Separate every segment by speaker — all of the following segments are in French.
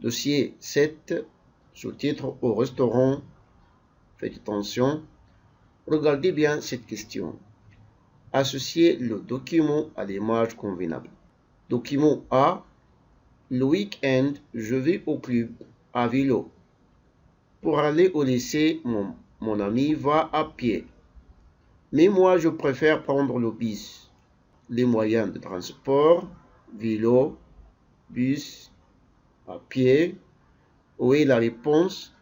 Speaker 1: Dossier 7, sous-titre au restaurant. Faites attention. Regardez bien cette question. Associez le document à l'image convenable. Document A. Le week-end, je vais au club à vélo. Pour aller au lycée, mon ami va à pied. Mais moi, je préfère prendre le bus. Les moyens de transport, vélo, bus, à pied. Où est la réponse?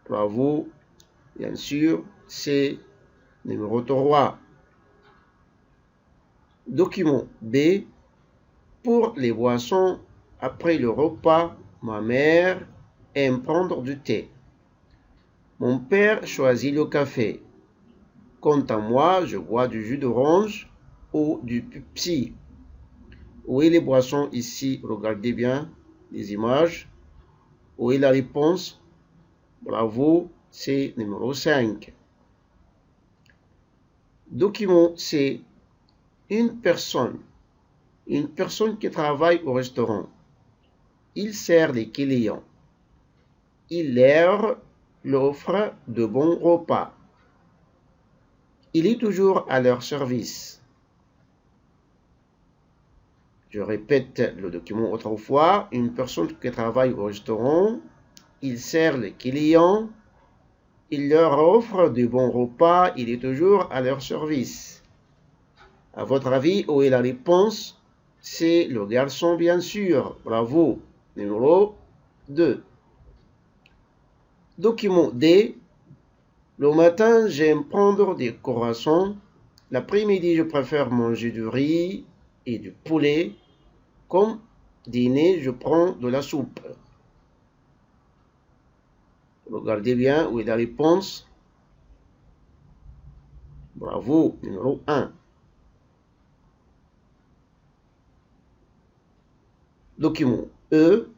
Speaker 1: Bravo. Bien sûr, c'est numéro 3. Document B. Pour les boissons, après le repas, ma mère aime prendre du thé. Mon père choisit le café. Quant à moi, je bois du jus d'orange ou du Pepsi. Où est les boissons ici? Regardez bien les images. Où est la réponse? Bravo, c'est numéro 5. Document C. Une personne qui travaille au restaurant. Il sert les clients. Il leur offre de bons repas. Il est toujours à leur service. Je répète le document autrefois. Une personne qui travaille au restaurant. Il sert les clients. Il leur offre de bons repas. Il est toujours à leur service. À votre avis, où est la réponse? C'est le garçon, bien sûr. Bravo. Numéro 2. Document D. Le matin, j'aime prendre des croissants. L'après-midi, je préfère manger du riz et du poulet. Comme dîner, je prends de la soupe. Regardez bien où est la réponse. Bravo, numéro 1. Document E.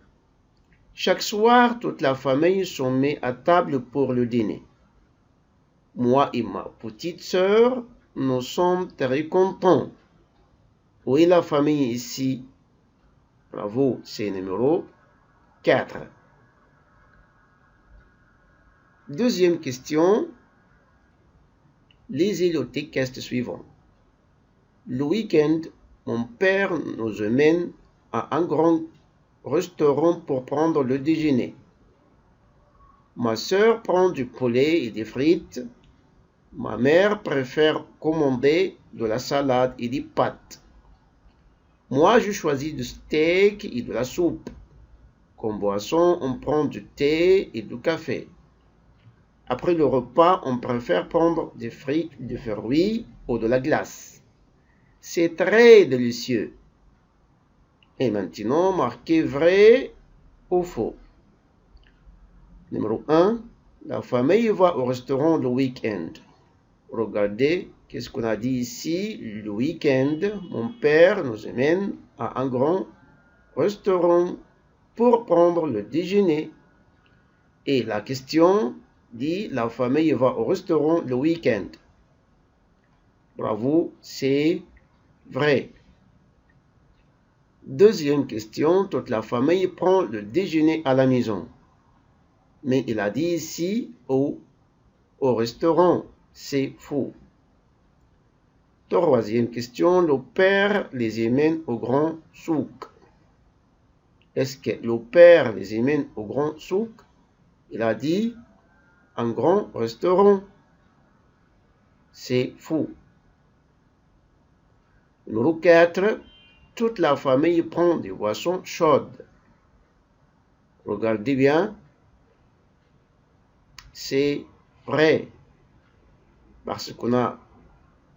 Speaker 1: Chaque soir, toute la famille se met à table pour le dîner. Moi et ma petite sœur, nous sommes très contents. Où est la famille ici? Bravo, c'est numéro 4. Deuxième question. Lisez le texte suivant. Le week-end, mon père nous emmène à un grand restaurant pour prendre le déjeuner. Ma sœur prend du poulet et des frites. Ma mère préfère commander de la salade et des pâtes. Moi, je choisis du steak et de la soupe. Comme boisson, on prend du thé et du café. Après le repas, on préfère prendre des frites, des fruits ou de la glace. C'est très délicieux. Et maintenant, marquez vrai ou faux. Numéro 1. La famille va au restaurant le week-end. Regardez, qu'est-ce qu'on a dit ici? Le week-end, mon père nous emmène à un grand restaurant pour prendre le déjeuner. Et la question dit, la famille va au restaurant le week-end. Bravo, c'est vrai. Deuxième question, toute la famille prend le déjeuner à la maison. Mais il a dit ici au restaurant. C'est faux. Troisième question, le père les emmène au grand souk. Est-ce que le père les emmène au grand souk? Il a dit un grand restaurant. C'est faux. Numéro 4, toute la famille prend des boissons chaudes. Regardez bien. C'est vrai. Parce qu'on a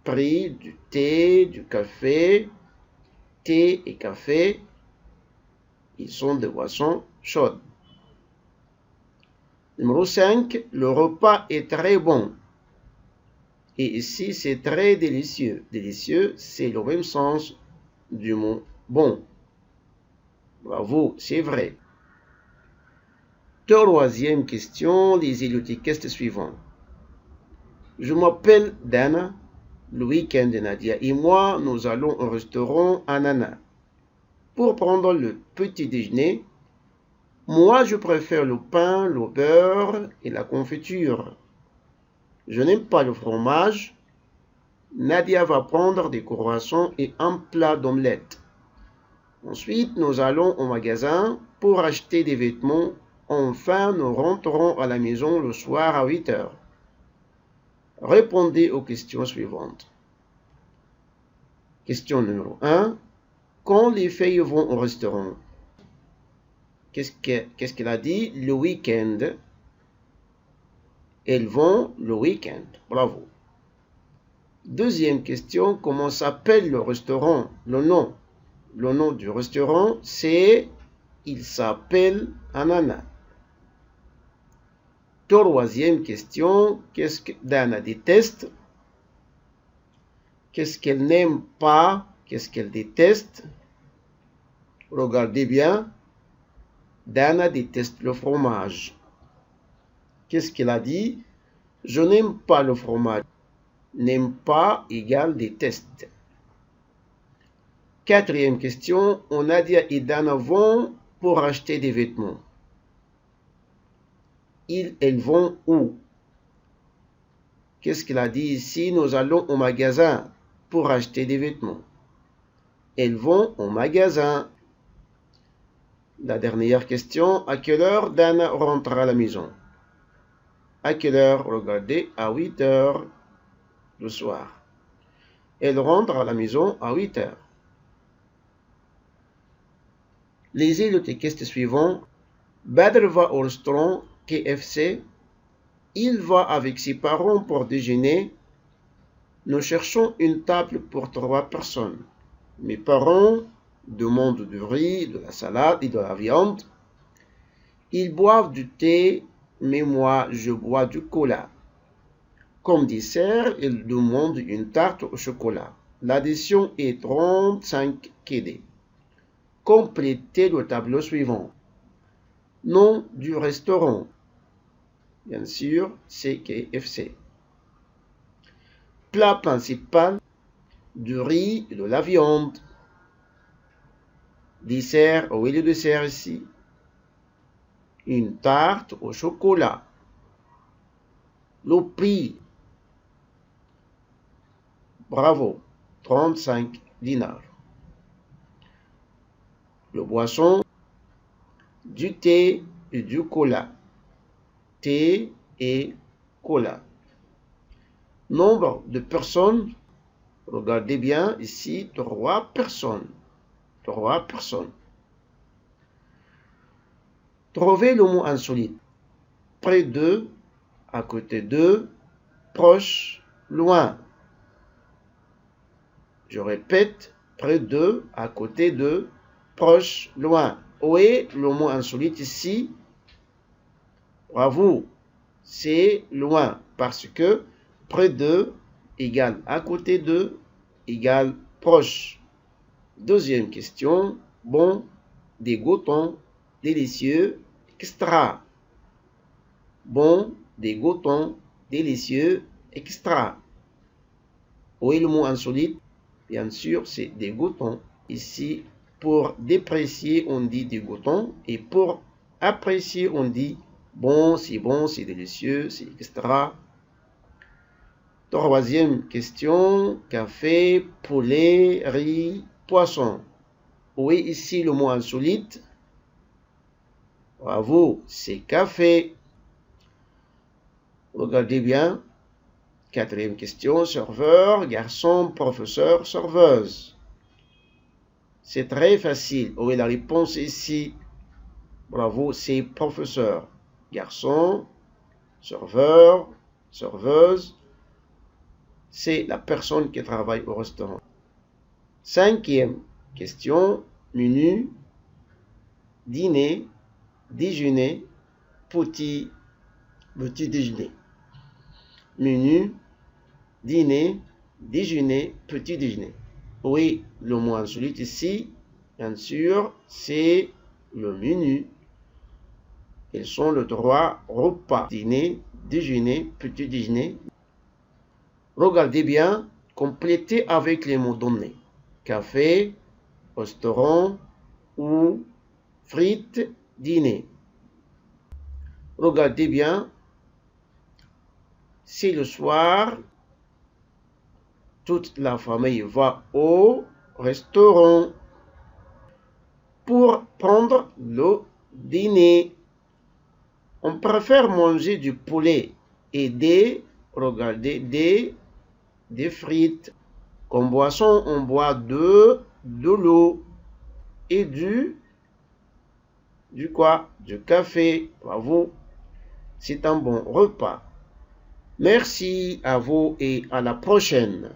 Speaker 1: pris du thé, du café. Thé et café, ils sont des boissons chaudes. Numéro 5, le repas est très bon. Et ici, c'est très délicieux. Délicieux, c'est le même sens du mot bon. Bravo, c'est vrai. Troisième question, lisez le texte suivant. Je m'appelle Dana. Le week-end, Nadia et moi, nous allons au restaurant à Nana. Pour prendre le petit déjeuner, Moi, je préfère le pain, le beurre et la confiture. Je n'aime pas le fromage. Nadia va prendre des croissants et un plat d'omelette. Ensuite, nous allons au magasin pour acheter des vêtements. Enfin, nous rentrons à la maison le soir à 8 heures. Répondez aux questions suivantes. Question numéro 1. Quand les filles vont au restaurant? Qu'est-ce qu'elle a dit? Le week-end. Elles vont le week-end. Bravo. Deuxième question. Comment s'appelle le restaurant? Le nom. Le nom du restaurant, c'est... Il s'appelle Ananas. Troisième question. Qu'est-ce que Dana déteste? Qu'est-ce qu'elle n'aime pas? Qu'est-ce qu'elle déteste? Regardez bien. Dana déteste le fromage. Qu'est-ce qu'elle a dit? Je n'aime pas le fromage. N'aime pas égale déteste. Quatrième question. Nadia et Dana vont pour acheter des vêtements. Elles vont où? Qu'est-ce qu'elle a dit ici? Nous allons au magasin pour acheter des vêtements. Elles vont au magasin. La dernière question. À quelle heure Dana rentre à la maison? À quelle heure? Regardez, à 8 heures le soir. Elle rentre à la maison à 8 heures. Lisez le texte suivant. Badr va au restaurant KFC. Il va avec ses parents pour déjeuner. Nous cherchons une table pour 3 personnes. Mes parents demandent du riz, de la salade et de la viande. Ils boivent du thé, mais moi, je bois du cola. Comme dessert, ils demandent une tarte au chocolat. L'addition est 35 KD. Complétez le tableau suivant. Nom du restaurant. Bien sûr, c'est KFC. Plat principal, du riz et de la viande. Dessert, où est le dessert ici? Une tarte au chocolat. Le prix. Bravo, 35 dinars. Le boisson, du thé et du cola. Thé et cola. Nombre de personnes, regardez bien ici, 3 personnes. 3 personnes. Trouvez le mot insolite. Près de, à côté de, proche, loin. Je répète, près de, à côté de, proche, loin. Où est le mot insolite ici? Bravo, c'est loin parce que près de égale à côté de égale proche. Deuxième question. Bon, dégoûtant, délicieux, extra. Bon, dégoûtant, délicieux, extra. Où est le mot insolite? Bien sûr, c'est dégoûtant. Ici, pour déprécier, on dit dégoûtant. Et pour apprécier, on dit bon, c'est délicieux, c'est extra. Troisième question. Café, poulet, riz, poisson. Où est ici le mot insolite? Bravo, c'est café. Regardez bien. Quatrième question. Serveur, garçon, professeur, serveuse. C'est très facile. Où est la réponse ici? Bravo, c'est professeur. Garçon, serveur, serveuse. C'est la personne qui travaille au restaurant. Cinquième question. Menu, dîner, déjeuner, petit déjeuner. Menu, dîner, déjeuner, petit déjeuner. Oui, le mot insolite ici, bien sûr, c'est le menu. Ils sont le 3 repas. Dîner, déjeuner, petit déjeuner. Regardez bien, complétez avec les mots donnés. Café, restaurant ou frites, dîner. Regardez bien, c'est le soir, toute la famille va au restaurant pour prendre le dîner. On préfère manger du poulet et regardez, des frites. Comme boisson, on boit de l'eau et du quoi? Du café. Bravo. C'est un bon repas. Merci à vous et à la prochaine.